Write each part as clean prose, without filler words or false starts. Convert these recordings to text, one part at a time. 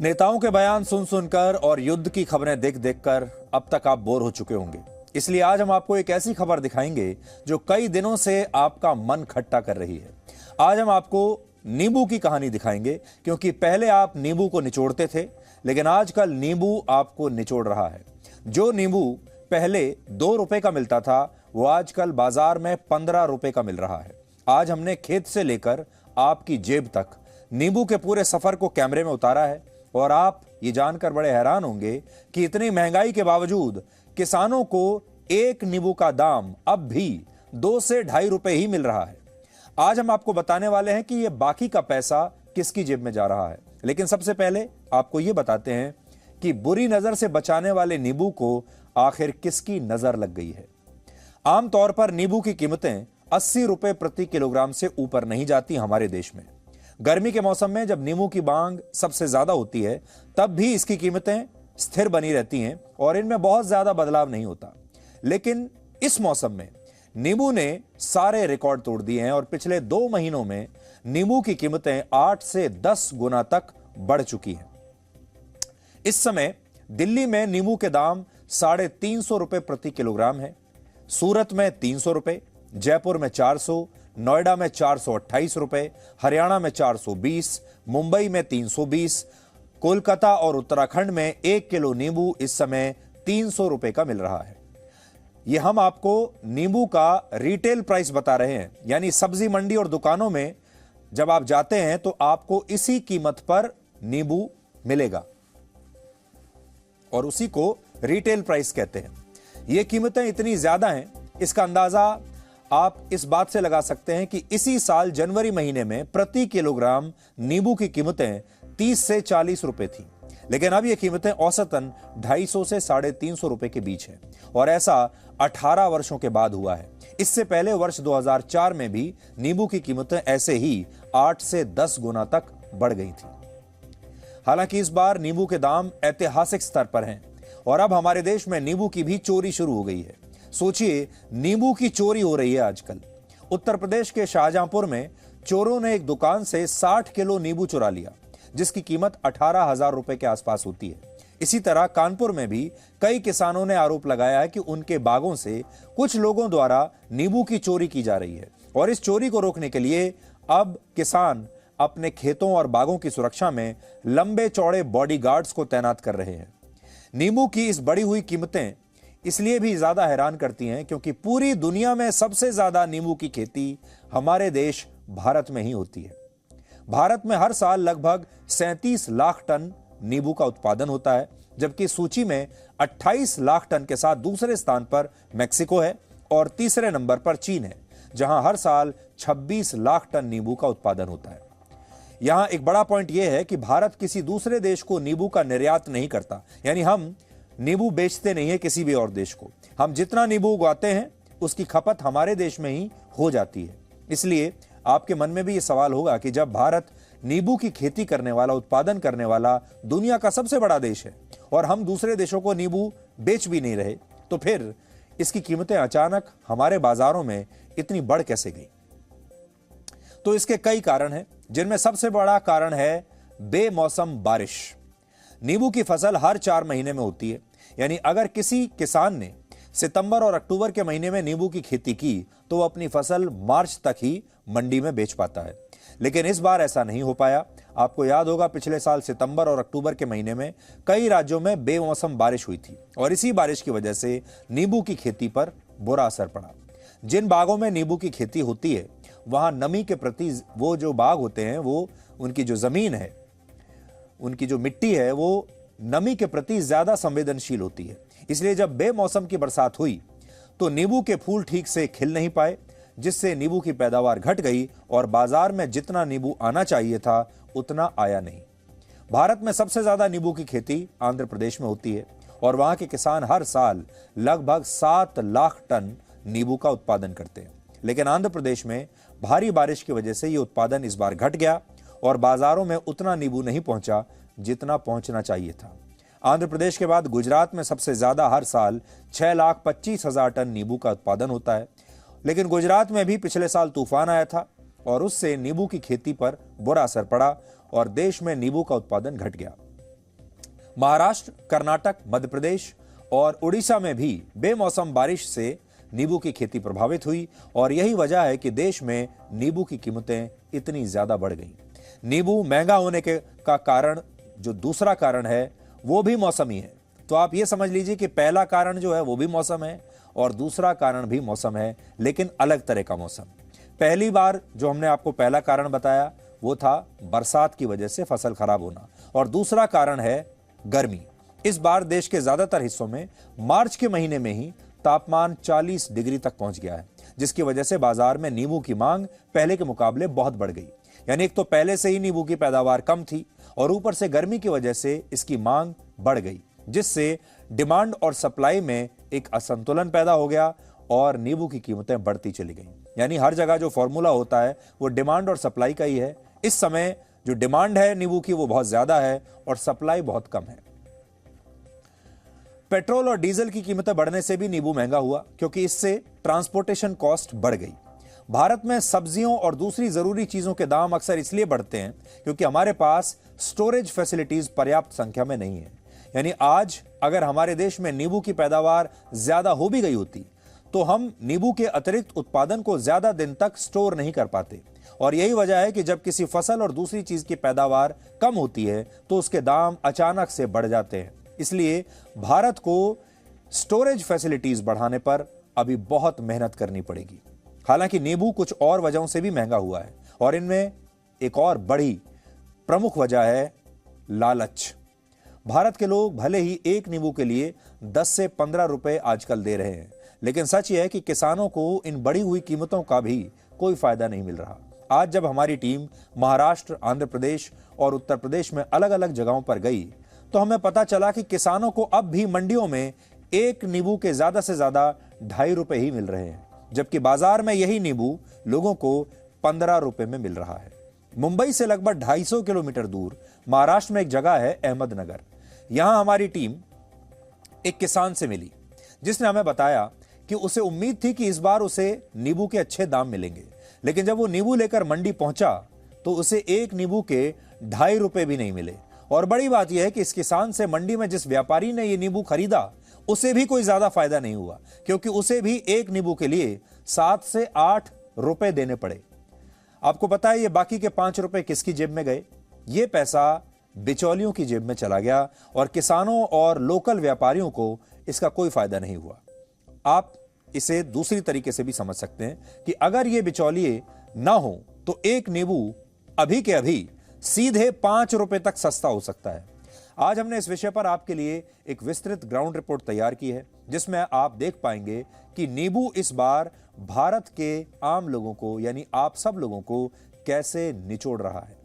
नेताओं के बयान सुन सुनकर और युद्ध की खबरें देख देखकर अब तक आप बोर हो चुके होंगे। इसलिए आज हम आपको एक ऐसी खबर दिखाएंगे जो कई दिनों से आपका मन खट्टा कर रही है। आज हम आपको नींबू की कहानी दिखाएंगे, क्योंकि पहले आप नींबू को निचोड़ते थे, लेकिन आजकल नींबू आपको निचोड़ रहा है। जो नींबू पहले 2 रुपए का मिलता था, वो आजकल बाजार में 15 रुपए का मिल रहा है। आज हमने खेत से लेकर आपकी जेब तक नींबू के पूरे सफर को कैमरे में उतारा है, और आप ये जानकर बड़े हैरान होंगे कि इतनी महंगाई के बावजूद किसानों को एक नींबू का दाम अब भी 2 से 2.5 रुपए ही मिल रहा है। आज हम आपको बताने वाले हैं कि ये बाकी का पैसा किसकी जेब में जा रहा है। लेकिन सबसे पहले आपको ये बताते हैं कि बुरी नजर से बचाने वाले नींबू को आखिर किसकी नजर लग गई है। आमतौर पर नींबू की कीमतें 80 रुपए प्रति किलोग्राम से ऊपर नहीं जाती हमारे देश में। गर्मी के मौसम में जब नींबू की मांग सबसे ज्यादा होती है, तब भी इसकी कीमतें स्थिर बनी रहती हैं और इनमें बहुत ज्यादा बदलाव नहीं होता। लेकिन इस मौसम में नींबू ने सारे रिकॉर्ड तोड़ दिए हैं और पिछले 2 महीनों में नींबू की कीमतें 8 से 10 गुना तक बढ़ चुकी हैं। इस समय दिल्ली में नींबू के दाम 350 रुपए प्रति किलोग्राम है, सूरत में 300 रुपए, जयपुर में 400, नोएडा में 428 रुपए, हरियाणा में 420, मुंबई में 320, कोलकाता और उत्तराखंड में 1 किलो नींबू इस समय 300 रुपए का मिल रहा है। यह हम आपको नींबू का रिटेल प्राइस बता रहे हैं, यानी सब्जी मंडी और दुकानों में जब आप जाते हैं तो आपको इसी कीमत पर नींबू मिलेगा और उसी को रिटेल प्राइस कहते हैं। यह कीमतें इतनी ज्यादा हैं, इसका अंदाजा आप इस बात से लगा सकते हैं कि इसी साल जनवरी महीने में प्रति किलोग्राम नींबू की कीमतें 30 से 40 रुपए थी, लेकिन अब ये कीमतें औसतन 250 से 350 रुपए के बीच है, और ऐसा 18 वर्षों के बाद हुआ है। इससे पहले वर्ष 2004 में भी नींबू की कीमतें ऐसे ही 8 से 10 गुना तक बढ़ गई थी। हालांकि इस बार नींबू के दाम ऐतिहासिक स्तर पर हैं और अब हमारे देश में नींबू की भी चोरी शुरू हो गई है। सोचिए, नींबू की चोरी हो रही है आजकल। उत्तर प्रदेश के शाहजहांपुर में चोरों ने एक दुकान से 60 किलो नींबू चुरा लिया, जिसकी कीमत 18,000 रुपए के आसपास होती है। इसी तरह कानपुर में भी कई किसानों ने आरोप लगाया है कि उनके बागों से कुछ लोगों द्वारा नींबू की चोरी की जा रही है, और इस चोरी को रोकने के लिए अब किसान अपने खेतों और बागों की सुरक्षा में लंबे चौड़े बॉडीगार्ड्स को तैनात कर रहे हैं। नींबू की इस बढ़ी हुई कीमतें इसलिए भी ज्यादा हैरान करती हैं क्योंकि पूरी दुनिया में सबसे ज्यादा नींबू की खेती हमारे देश भारत में ही होती है। भारत में हर साल लगभग 37 लाख टन नींबू का उत्पादन होता है, जबकि सूची में 28 लाख टन के साथ दूसरे स्थान पर मेक्सिको है और तीसरे नंबर पर चीन है, जहां हर साल 26 लाख टन नींबू का उत्पादन होता है। यहां एक बड़ा पॉइंट यह है कि भारत किसी दूसरे देश को नींबू का निर्यात नहीं करता, यानी हम नींबू बेचते नहीं है किसी भी और देश को। हम जितना नींबू उगाते हैं उसकी खपत हमारे देश में ही हो जाती है। इसलिए आपके मन में भी यह सवाल होगा कि जब भारत नींबू की खेती करने वाला, उत्पादन करने वाला दुनिया का सबसे बड़ा देश है और हम दूसरे देशों को नींबू बेच भी नहीं रहे, तो फिर इसकी कीमतें अचानक हमारे बाजारों में इतनी बढ़ कैसे गई? तो इसके कई कारण हैं, जिनमें सबसे बड़ा कारण है बेमौसम बारिश। नींबू की फसल हर 4 महीने में होती है, यानी अगर किसी किसान ने सितंबर और अक्टूबर के महीने में नींबू की खेती की तो वो अपनी फसल मार्च तक ही मंडी में बेच पाता है। लेकिन इस बार ऐसा नहीं हो पाया। आपको याद होगा, पिछले साल सितंबर और अक्टूबर के महीने में कई राज्यों में बेमौसम बारिश हुई थी और इसी बारिश की वजह से नींबू की खेती पर बुरा असर पड़ा। जिन बागों में नींबू की खेती होती है वहां नमी के प्रति, वो जो बाग होते हैं, वो उनकी जो जमीन है, उनकी जो मिट्टी है, वो नमी के प्रति ज्यादा संवेदनशील होती है। इसलिए जब बेमौसम की बरसात हुई तो नींबू के फूल ठीक से खिल नहीं पाए, जिससे नींबू की पैदावार घट गई और बाजार में जितना नींबू आना चाहिए था उतना आया नहीं। भारत में सबसे ज्यादा नींबू की खेती आंध्र प्रदेश में होती है और वहां के किसान हर साल लगभग 7 लाख टन नींबू का उत्पादन करते हैं। लेकिन आंध्र प्रदेश में भारी बारिश की वजह से यह उत्पादन इस बार घट गया और बाजारों में उतना नींबू नहीं पहुंचा जितना पहुंचना चाहिए था। आंध्र प्रदेश के बाद गुजरात में सबसे ज्यादा हर साल 6,25,000 टन नींबू का उत्पादन होता है, लेकिन गुजरात में भी पिछले साल तूफान आया था और उससे नींबू की खेती पर बुरा असर पड़ा और देश में नींबू का उत्पादन घट गया। महाराष्ट्र, कर्नाटक, मध्य प्रदेश और उड़ीसा में भी बेमौसम बारिश से नींबू की खेती प्रभावित हुई और यही वजह है कि देश में नींबू की कीमतें इतनी ज्यादा बढ़ गईं। नींबू महंगा होने का कारण जो दूसरा कारण है वो भी मौसमी है। तो आप ये समझ लीजिए कि पहला कारण जो है वो भी मौसम है और दूसरा कारण भी मौसम है, लेकिन अलग तरह का मौसम। पहली बार जो हमने आपको पहला कारण बताया वो था बरसात की वजह से फसल खराब होना और दूसरा कारण है गर्मी। इस बार देश के ज्यादातर हिस्सों में मार्च के महीने में ही तापमान 40 डिग्री तक पहुंच गया है, जिसकी वजह से बाजार में नींबू की मांग पहले के मुकाबले बहुत बढ़ गई। यानी एक तो पहले से ही नींबू की पैदावार कम थी और ऊपर से गर्मी की वजह से इसकी मांग बढ़ गई, जिससे डिमांड और सप्लाई में एक असंतुलन पैदा हो गया और नींबू की कीमतें बढ़ती चली गईं। यानी हर जगह जो फॉर्मूला होता है वो डिमांड और सप्लाई का ही है। इस समय जो डिमांड है नींबू की वो बहुत ज्यादा है और सप्लाई बहुत कम है। पेट्रोल और डीजल की कीमतें बढ़ने से भी नींबू महंगा हुआ, क्योंकि इससे ट्रांसपोर्टेशन कॉस्ट बढ़ गई। भारत में सब्जियों और दूसरी जरूरी चीजों के दाम अक्सर इसलिए बढ़ते हैं क्योंकि हमारे पास स्टोरेज फैसिलिटीज पर्याप्त संख्या में नहीं है। यानी आज अगर हमारे देश में नींबू की पैदावार ज्यादा हो भी गई होती तो हम नींबू के अतिरिक्त उत्पादन को ज्यादा दिन तक स्टोर नहीं कर पाते और यही वजह है कि जब किसी फसल और दूसरी चीज की पैदावार कम होती है तो उसके दाम अचानक से बढ़ जाते हैं। इसलिए भारत को स्टोरेज फैसिलिटीज बढ़ाने पर अभी बहुत मेहनत करनी पड़ेगी। हालांकि नींबू कुछ और वजहों से भी महंगा हुआ है और इनमें एक और बड़ी प्रमुख वजह है लालच। भारत के लोग भले ही एक नींबू के लिए 10 से 15 रुपए आजकल दे रहे हैं, लेकिन सच यह है कि किसानों को इन बढ़ी हुई कीमतों का भी कोई फायदा नहीं मिल रहा। आज जब हमारी टीम महाराष्ट्र, आंध्र प्रदेश और उत्तर प्रदेश में अलग अलग जगहों पर गई तो हमें पता चला कि किसानों को अब भी मंडियों में एक नींबू के ज्यादा से ज्यादा 2.5 रुपए ही मिल रहे हैं, जबकि बाजार में यही नींबू लोगों को 15 रुपए में मिल रहा है। मुंबई से लगभग 250 किलोमीटर दूर महाराष्ट्र में एक जगह है अहमदनगर। यहां हमारी टीम एक किसान से मिली जिसने हमें बताया कि उसे उम्मीद थी कि इस बार उसे नींबू के अच्छे दाम मिलेंगे, लेकिन जब वो नींबू लेकर मंडी पहुंचा तो उसे एक नींबू के 2.5 रुपए भी नहीं मिले। और बड़ी बात यह है कि इस किसान से मंडी में जिस व्यापारी ने ये नींबू खरीदा उसे भी कोई ज्यादा फायदा नहीं हुआ, क्योंकि उसे भी एक नींबू के लिए 7 से 8 रुपए देने पड़े। आपको पता है ये बाकी के 5 रुपए किसकी जेब में गए? ये पैसा बिचौलियों की जेब में चला गया और किसानों और लोकल व्यापारियों को इसका कोई फायदा नहीं हुआ। आप इसे दूसरी तरीके से भी समझ सकते हैं कि अगर ये बिचौलिए ना हो तो एक नींबू अभी के अभी सीधे 5 रुपए तक सस्ता हो सकता है। आज हमने इस विषय पर आपके लिए एक विस्तृत ग्राउंड रिपोर्ट तैयार की है, जिसमें आप देख पाएंगे कि नींबू इस बार भारत के आम लोगों को यानी आप सब लोगों को कैसे निचोड़ रहा है।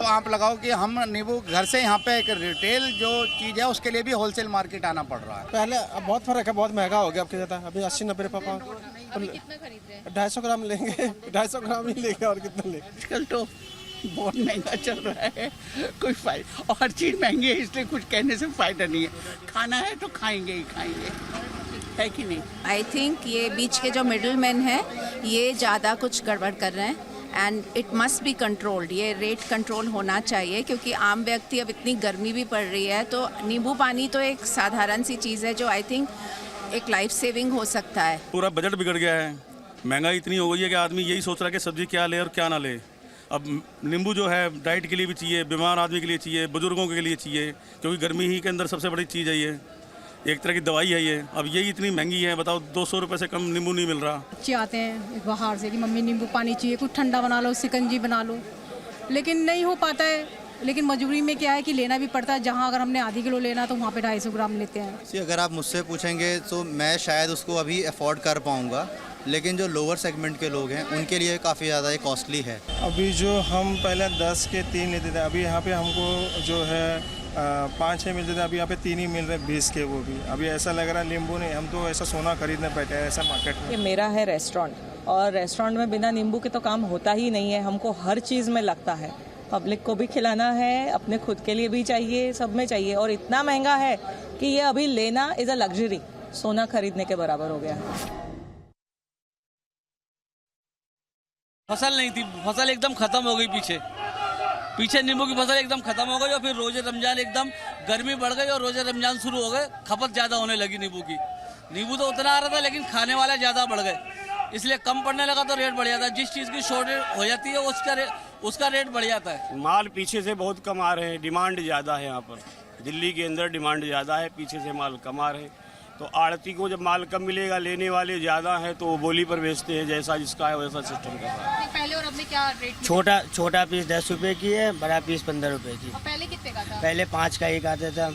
आप लगाओ कि हम नींबू घर से यहाँ पे एक रिटेल जो चीज़ है उसके लिए भी होलसेल मार्केट आना पड़ रहा है। पहले अब बहुत फर्क है, बहुत महंगा हो गया। अब क्या अभी 80-90 रुपये पाव। कितना खरीद रहे हैं? 250 ग्राम लेंगे, 250 ग्राम ही लेंगे और कितना लेंगे। आजकल तो बहुत महंगा चल रहा है, कोई फायदा, और हर चीज़ महंगी है, इसलिए कुछ कहने से फायदा नहीं है। खाना है तो खाएंगे ही खाएंगे, है कि नहीं? आई थिंक ये बीच के जो मिडिल मैन है ये ज़्यादा कुछ गड़बड़ कर रहे हैं and it must be controlled. ये रेट कंट्रोल होना चाहिए क्योंकि आम व्यक्ति, अब इतनी गर्मी भी पड़ रही है तो नींबू पानी तो एक साधारण सी चीज़ है जो आई थिंक एक लाइफ सेविंग हो सकता है। पूरा बजट बिगड़ गया है, महंगाई इतनी हो गई है कि आदमी यही सोच रहा है कि सब्जी क्या ले और क्या ना ले। अब नींबू जो है डाइट के लिए भी चाहिए, बीमार आदमी के लिए चाहिए, बुजुर्गों के लिए चाहिए, क्योंकि गर्मी ही के अंदर सबसे बड़ी चीज़ है, ये एक तरह की दवाई है ये। अब यही इतनी महंगी है, बताओ 200 रुपये से कम नींबू नहीं मिल रहा। बच्चे आते हैं बाहर से कि मम्मी नींबू पानी चाहिए, कुछ ठंडा बना लो, शिकंजी बना लो, लेकिन नहीं हो पाता है। लेकिन मजबूरी में क्या है कि लेना भी पड़ता है। जहाँ अगर हमने आधी किलो लेना तो वहाँ पे 250 ग्राम लेते हैं। अगर आप मुझसे पूछेंगे तो मैं शायद उसको अभी अफोर्ड कर पाऊँगा, लेकिन जो लोअर सेगमेंट के लोग हैं उनके लिए काफ़ी ज़्यादा कॉस्टली है। अभी जो हम पहले 10 के 3 लेते थे, अभी यहाँ पे हमको जो है 5-6 मिलते थे, अभी यहाँ पे 3 ही मिल रहे 20 के। वो भी अभी ऐसा लग रहा है नींबू नहीं, हम तो ऐसा सोना खरीदने बैठे हैं ऐसा मार्केट में। ये मेरा है रेस्टोरेंट और रेस्टोरेंट में बिना नींबू के तो काम होता ही नहीं है। हमको हर चीज़ में लगता है, पब्लिक को भी खिलाना है, अपने खुद के लिए भी चाहिए, सब में चाहिए। और इतना महंगा है कि ये अभी लेना इज़ अ लग्जरी, सोना खरीदने के बराबर हो गया है। फसल नहीं थी, फसल एकदम खत्म हो गई। पीछे नींबू की फसल एकदम खत्म हो गई और फिर रोजे रमजान एकदम गर्मी बढ़ गई और रोजे रमजान शुरू हो गए, खपत ज्यादा होने लगी नींबू की। नींबू तो उतना आ रहा था लेकिन खाने वाले ज्यादा बढ़ गए, इसलिए कम पड़ने लगा तो रेट बढ़ जाता है। जिस चीज की शॉर्टेज हो जाती है उसका रेट बढ़ जाता है। माल पीछे से बहुत कम आ रहे हैं, डिमांड ज्यादा है। यहाँ पर दिल्ली के अंदर डिमांड ज्यादा है, पीछे से माल कम आ रहे हैं। तो आड़ती को जब माल कम मिलेगा, लेने वाले ज्यादा हैं तो वो बोली पर बेचते हैं, जैसा जिसका है वैसा सिस्टम का है। पहले और अब में क्या रेट? छोटा पीस 10 रुपए की है, बड़ा पीस 15 रुपए की। और पहले कितने का था? पहले 5 का एक आता था।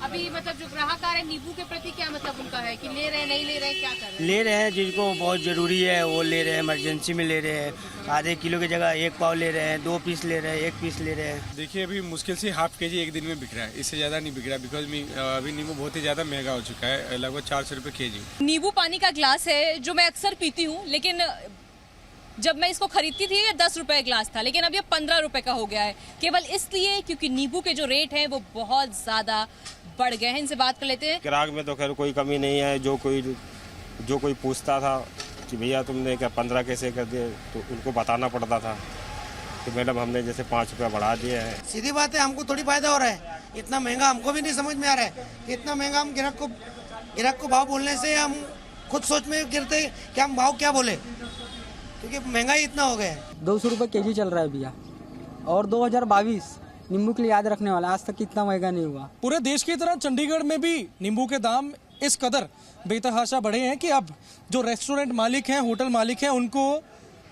अभी मतलब जो ग्राहक आ रहे हैं नींबू के प्रति क्या मतलब उनका है कि ले रहे हैं नहीं ले रहे हैं, क्या कर रहे हैं? ले रहे हैं, जिनको बहुत ज़रूरी है वो ले रहे हैं, इमरजेंसी में ले रहे हैं। आधे किलो की जगह 1 पाव ले रहे हैं, 2 पीस ले रहे हैं, 1 पीस ले रहे हैं। देखिए अभी मुश्किल से ½ kg एक दिन में बिक रहा है, इससे ज़्यादा नहीं बिक रहा, बिकॉज अभी नींबू बहुत ही ज़्यादा महंगा हो चुका है, लगभग 400 रुपये kg। नींबू पानी का ग्लास है जो मैं अक्सर पीती हूँ, लेकिन जब मैं इसको खरीदती थी ये 10 रुपए ग्लास था, लेकिन अब ये 15 रुपए का हो गया है, केवल इसलिए क्योंकि नींबू के जो रेट हैं वो बहुत ज़्यादा बढ़ गए हैं। इनसे बात कर लेते हैं। ग्राहक में तो खैर कोई कमी नहीं है। जो कोई पूछता था कि भैया तुमने क्या 15 कैसे कर दिए, तो उनको बताना पड़ता था कि मैडम हमने जैसे 5 रुपया बढ़ा दिया है। सीधी बात है, हमको थोड़ी फायदा हो रहा है। इतना महंगा हमको भी नहीं समझ में आ रहा है कि इतना महंगा हम ग्राहक को भाव बोलने से हम खुद सोच में गिरते कि हम भाव क्या बोले, क्योंकि महंगाई इतना हो गया है। 200 रुपये kg चल रहा है भैया, और 2022 नींबू के लिए याद रखने वाला, आज तक इतना महंगा नहीं हुआ। पूरे देश की तरह चंडीगढ़ में भी नींबू के दाम इस कदर बेतहाशा बढ़े हैं कि अब जो रेस्टोरेंट मालिक हैं, होटल मालिक हैं, उनको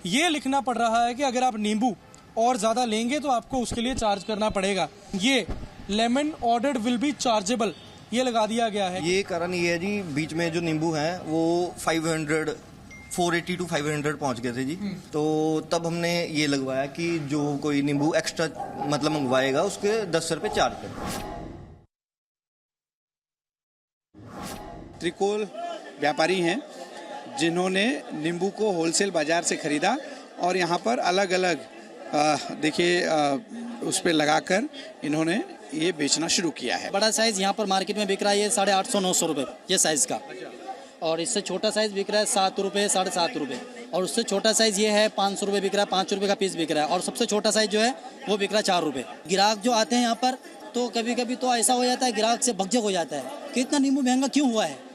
ये लिखना पड़ रहा है कि अगर आप नींबू और ज़्यादा लेंगे तो आपको उसके लिए चार्ज करना पड़ेगा। ये lemon ordered will be chargeable, ये लगा दिया गया है। ये कारण ये है जी, बीच में जो नींबू है वो 480 to 500 पहुंच गए थे जी। तो तब हमने ये लगवाया कि जो कोई नींबू एक्स्ट्रा मतलब मंगवाएगा उसके 10 रुपये चार्ज कर। त्रिकोल व्यापारी हैं जिन्होंने नींबू को होलसेल बाजार से खरीदा और यहाँ पर अलग अलग देखिए उस पर लगाकर इन्होंने ये बेचना शुरू किया है। बड़ा साइज़ यहाँ पर मार्केट में बिक रहा है 850-900 रुपये ये साइज़ का, और इससे छोटा साइज़ बिक रहा है 7 रुपये 7.5 रुपये, और उससे छोटा साइज़ ये है 500 रुपये बिक रहा है, 5 रुपये का पीस बिक रहा है, और सबसे छोटा साइज़ जो है वो बिक रहा है 4 रुपये। ग्राहक जो आते हैं यहाँ पर तो कभी कभी तो ऐसा हो जाता है, ग्राहक से भगजग हो जाता है कि इतना नींबू महंगा क्यों हुआ है।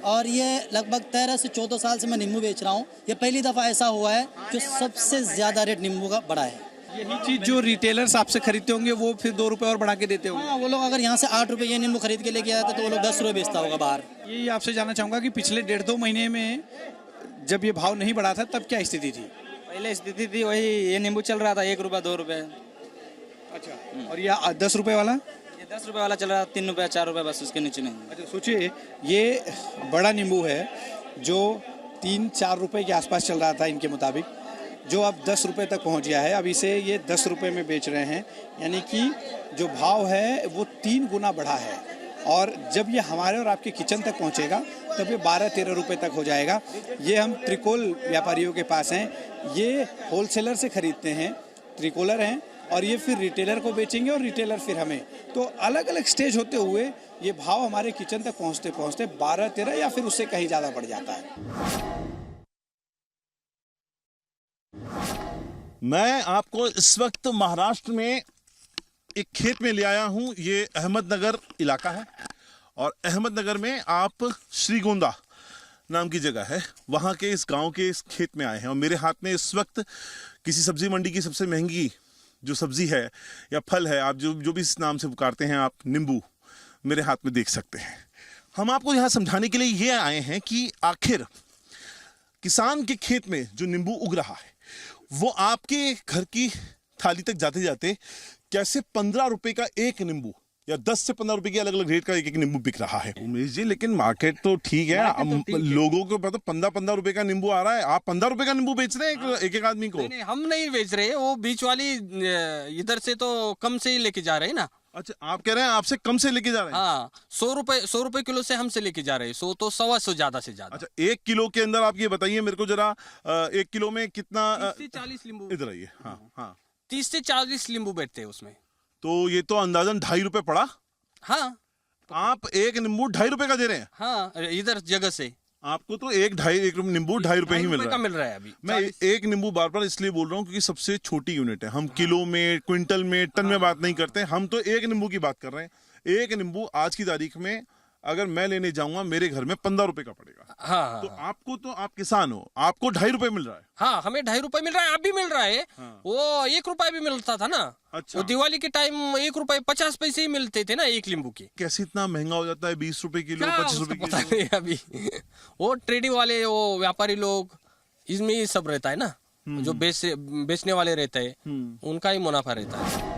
और ये लगभग 13 से 14 साल से मैं नींबू बेच रहा हूँ, ये पहली दफ़ा ऐसा हुआ है जो सबसे ज़्यादा रेट नींबू का बढ़ा है। यही चीज़ जो रिटेलर्स आपसे खरीदते होंगे वो फिर 2 रुपये और बढ़ा के देते होंगे। हाँ, वो लोग अगर यहाँ से 8 रुपये ये नींबू खरीद के लेके आते तो वो लोग 10 रुपये बेचता होगा बाहर। यही आपसे जानना चाहूँगा कि पिछले 1.5-2 महीने में जब ये भाव नहीं बढ़ा था तब क्या स्थिति थी? पहले स्थिति थी वही, ये नींबू चल रहा था 1 रुपया 2 रुपये। अच्छा, और ये 10 रुपये वाला? ये 10 रुपये वाला चल रहा था 3 रुपये 4 रुपये, बस उसके नीचे नहीं। अच्छा, सोचिए ये बड़ा नींबू है जो 3-4 रुपये के आसपास चल रहा था इनके मुताबिक, जो अब 10 रुपये तक पहुंच गया है। अब इसे ये 10 रुपये में बेच रहे हैं, यानी कि जो भाव है वो 3 गुना बढ़ा है। और जब ये हमारे और आपके किचन तक पहुंचेगा तब ये 12-13 रुपये तक हो जाएगा। ये हम त्रिकोल व्यापारियों के पास हैं, ये होलसेलर से खरीदते हैं, त्रिकोलर हैं, और ये फिर रिटेलर को बेचेंगे और रिटेलर फिर हमें। तो अलग अलग स्टेज होते हुए ये भाव हमारे किचन तक पहुँचते पहुँचते 12-13 या फिर उससे कहीं ज़्यादा बढ़ जाता है। मैं आपको इस वक्त महाराष्ट्र में एक खेत में ले आया हूं। ये अहमदनगर इलाका है और अहमदनगर में आप श्रीगोंदा नाम की जगह है, वहां के इस गांव के इस खेत में आए हैं। और मेरे हाथ में इस वक्त किसी सब्जी मंडी की सबसे महंगी जो सब्जी है या फल है, आप जो भी इस नाम से पुकारते हैं आप, नींबू, मेरे हाथ में देख सकते हैं। हम आपको यहाँ समझाने के लिए ये आए हैं कि आखिर किसान के खेत में जो नींबू उग रहा है वो आपके घर की थाली तक जाते जाते कैसे 15 रुपए का एक नींबू या 10 से 15 रुपए की अलग अलग रेट का एक नींबू बिक रहा है। उमेश जी, लेकिन मार्केट तो ठीक है, लोगों को पता 15 रुपए का नींबू आ रहा है, आप 15 रुपए का नींबू बेच रहे हैं एक आदमी को? नहीं, हम नहीं बेच रहे, वो बीच वाली इधर से तो कम से ही लेके जा रहे हैं ना। अच्छा, आप कह रहे हैं आपसे कम से लेके जा रहे हैं? हाँ, 100 रुपए किलो से हमसे लेके जा रहे हैं, 100 तो 125 ज्यादा से ज्यादा। अच्छा, 1 किलो के अंदर आप ये बताइए मेरे को जरा, 1 किलो में कितना? 40 नींबू। इधर आइए। हाँ हाँ, 30 से 40 नींबू बैठते हैं उसमें। तो ये तो अंदाजन 2.5 रुपए पड़ा। हाँ, आप एक नींबू 2.5 रुपए का दे रहे हैं? हाँ, इधर जगह से आपको तो एक नींबू 2.5 रुपए ही मिल रहा है। मिल रहा है अभी। मैं एक नींबू बार बार इसलिए बोल रहा हूँ क्योंकि सबसे छोटी यूनिट है। हम किलो में, क्विंटल में, टन में बात नहीं करते, हम तो एक नींबू की बात कर रहे हैं। एक नींबू आज की तारीख में अगर मैं लेने जाऊंगा मेरे घर में 15 रुपए का पड़ेगा। हाँ, तो आपको, तो आप किसान हो, आपको 2.5 रुपए मिल रहा है। हाँ, हमें 2.5 रुपए मिल रहा है, अब भी मिल रहा है। हाँ। वो 1 रुपए भी मिलता था ना। अच्छा। वो दिवाली के टाइम 1 रुपए 50 पैसे ही मिलते थे ना एक नींबू के। कैसे इतना महंगा हो जाता है? 20 रुपए किलो, 25 रुपए किलो? पता नहीं अभी। वो ट्रेडिंग वाले, वो व्यापारी लोग, इसमें ही सब रहता है ना। जो बेचने वाले रहते हैं उनका ही मुनाफा रहता है।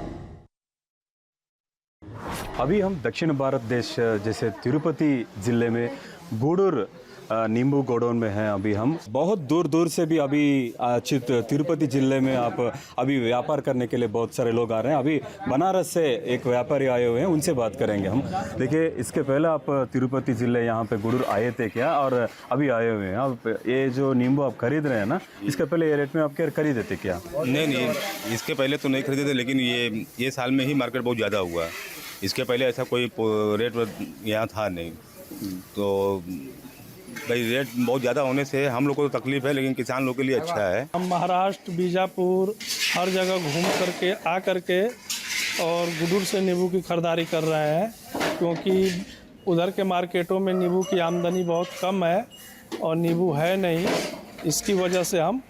अभी हम दक्षिण भारत देश जैसे तिरुपति जिले में गूडूर नींबू गोडाउन में हैं। अभी हम बहुत दूर दूर से भी अभी तिरुपति जिले में आप अभी व्यापार करने के लिए बहुत सारे लोग आ रहे हैं। अभी बनारस से एक व्यापारी आए हुए हैं, उनसे बात करेंगे हम। देखिए, इसके पहले आप तिरुपति जिले यहाँ पे गूडूर आए थे क्या, और अभी आए हुए हैं आप? ये जो नींबू आप खरीद रहे हैं ना, इसके पहले ये रेट में आप क्या खरीदे थे क्या? नहीं, इसके पहले तो नहीं खरीदे थे, लेकिन ये साल में ही मार्केट बहुत ज़्यादा हुआ। इसके पहले ऐसा कोई रेट यहाँ था नहीं। तो भाई रेट बहुत ज़्यादा होने से हम लोग को तो तकलीफ है, लेकिन किसान लोग के लिए अच्छा है। हम महाराष्ट्र, बीजापुर हर जगह घूम करके आ करके और गूडूर से नींबू की खरीदारी कर रहे हैं, क्योंकि उधर के मार्केटों में नींबू की आमदनी बहुत कम है और नींबू है नहीं। इसकी वजह से हम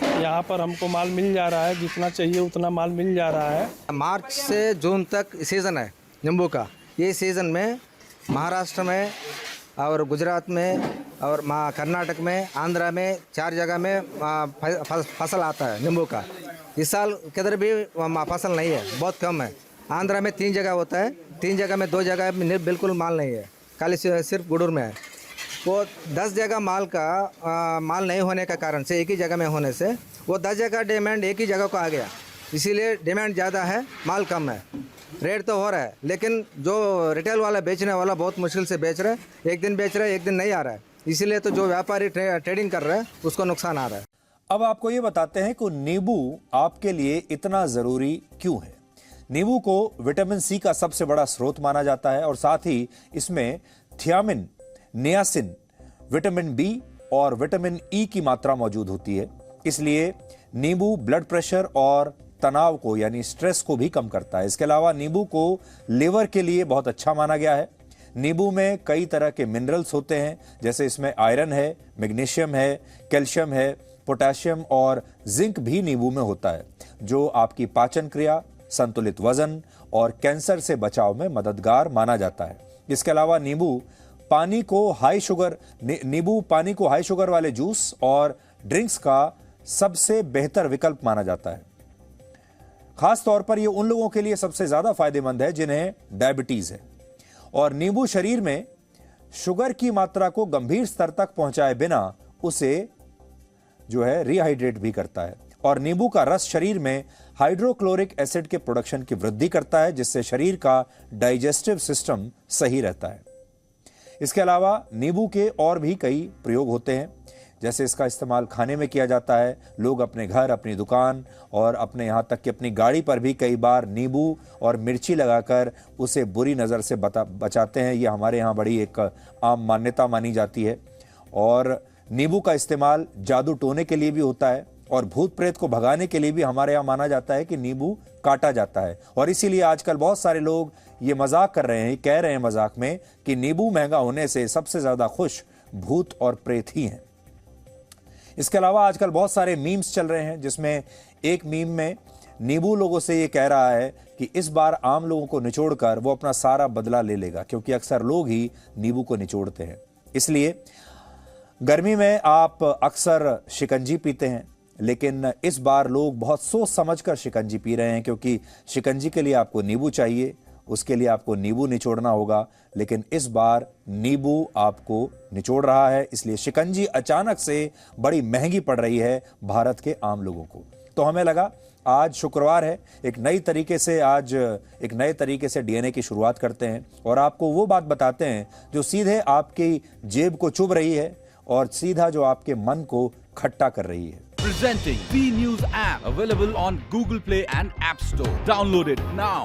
यहाँ पर हमको माल मिल जा रहा है, जितना चाहिए उतना माल मिल जा रहा है। मार्च से जून तक सीज़न है नींबू का। ये सीज़न में महाराष्ट्र में और गुजरात में और कर्नाटक में, आंध्रा में 4 जगह में फसल आता है नींबू का। इस साल किधर भी फसल नहीं है, बहुत कम है। आंध्रा में 3 जगह होता है, 3 जगह में 2 जगह में बिल्कुल माल नहीं है, खाली सिर्फ गूडूर में है। वो 10 जगह माल नहीं होने का कारण से, एक ही जगह में होने से वो 10 जगह डिमांड एक ही जगह को आ गया। इसीलिए डिमांड ज़्यादा है, माल कम है। रेट तो हो रहा है, लेकिन जो रिटेल वाला बेचने वाला बहुत मुश्किल से बेच रहा है। एक दिन बेच रहा है, एक दिन नहीं आ रहा है। इसीलिए तो जो व्यापारी ट्रेडिंग कर रहा है उसको नुकसान आ रहा है। अब आपको ये बताते हैं कि नींबू आपके लिए इतना ज़रूरी क्यों है। नींबू को विटामिन सी का सबसे बड़ा स्रोत माना जाता है और साथ ही इसमें थियामिन, नियासिन, विटामिन बी और विटामिन ई की मात्रा मौजूद होती है। इसलिए नींबू ब्लड प्रेशर और तनाव को यानी स्ट्रेस को भी कम करता है। इसके अलावा नींबू को लिवर के लिए बहुत अच्छा माना गया है। नींबू में कई तरह के मिनरल्स होते हैं, जैसे इसमें आयरन है, मैग्नीशियम है, कैल्शियम है, पोटेशियम और जिंक भी नींबू में होता है, जो आपकी पाचन क्रिया, संतुलित वजन और कैंसर से बचाव में मददगार माना जाता है। इसके अलावा नींबू पानी को हाई शुगर वाले जूस और ड्रिंक्स का सबसे बेहतर विकल्प माना जाता है। खास तौर पर यह उन लोगों के लिए सबसे ज्यादा फायदेमंद है जिन्हें डायबिटीज है। और नींबू शरीर में शुगर की मात्रा को गंभीर स्तर तक पहुंचाए बिना उसे जो है रिहाइड्रेट भी करता है। और नींबू का रस शरीर में हाइड्रोक्लोरिक एसिड के प्रोडक्शन की वृद्धि करता है, जिससे शरीर का डाइजेस्टिव सिस्टम सही रहता है। इसके अलावा नींबू के और भी कई प्रयोग होते हैं, जैसे इसका इस्तेमाल खाने में किया जाता है। लोग अपने घर, अपनी दुकान और अपने यहाँ तक कि अपनी गाड़ी पर भी कई बार नींबू और मिर्ची लगाकर उसे बुरी नज़र से बचाते हैं। ये हमारे यहाँ बड़ी एक आम मान्यता मानी जाती है। और नींबू का इस्तेमाल जादू टोने के लिए भी होता है और भूत प्रेत को भगाने के लिए भी हमारे यहाँ माना जाता है कि नींबू काटा जाता है। और इसीलिए आजकल बहुत सारे लोग ये मजाक कर रहे हैं, कह रहे हैं मजाक में कि नींबू महंगा होने से सबसे ज़्यादा खुश भूत और प्रेत ही हैं। इसके अलावा आजकल बहुत सारे मीम्स चल रहे हैं, जिसमें एक मीम में नींबू लोगों से ये कह रहा है कि इस बार आम लोगों को निचोड़कर वो अपना सारा बदला ले लेगा, क्योंकि अक्सर लोग ही नींबू को निचोड़ते हैं। इसलिए गर्मी में आप अक्सर शिकंजी पीते हैं, लेकिन इस बार लोग बहुत सोच समझकर शिकंजी पी रहे हैं, क्योंकि शिकंजी के लिए आपको नींबू चाहिए, उसके लिए आपको नींबू निचोड़ना होगा। लेकिन इस बार नींबू आपको निचोड़ रहा है, इसलिए शिकंजी अचानक से बड़ी महंगी पड़ रही है भारत के आम लोगों को। तो हमें लगा आज शुक्रवार है, एक नए तरीके से डीएनए की शुरुआत करते हैं और आपको वो बात बताते हैं जो सीधे आपकी जेब को चुभ रही है और सीधा जो आपके मन को खट्टा कर रही है। Presenting V News app, available on Google Play and App Store. Download it now.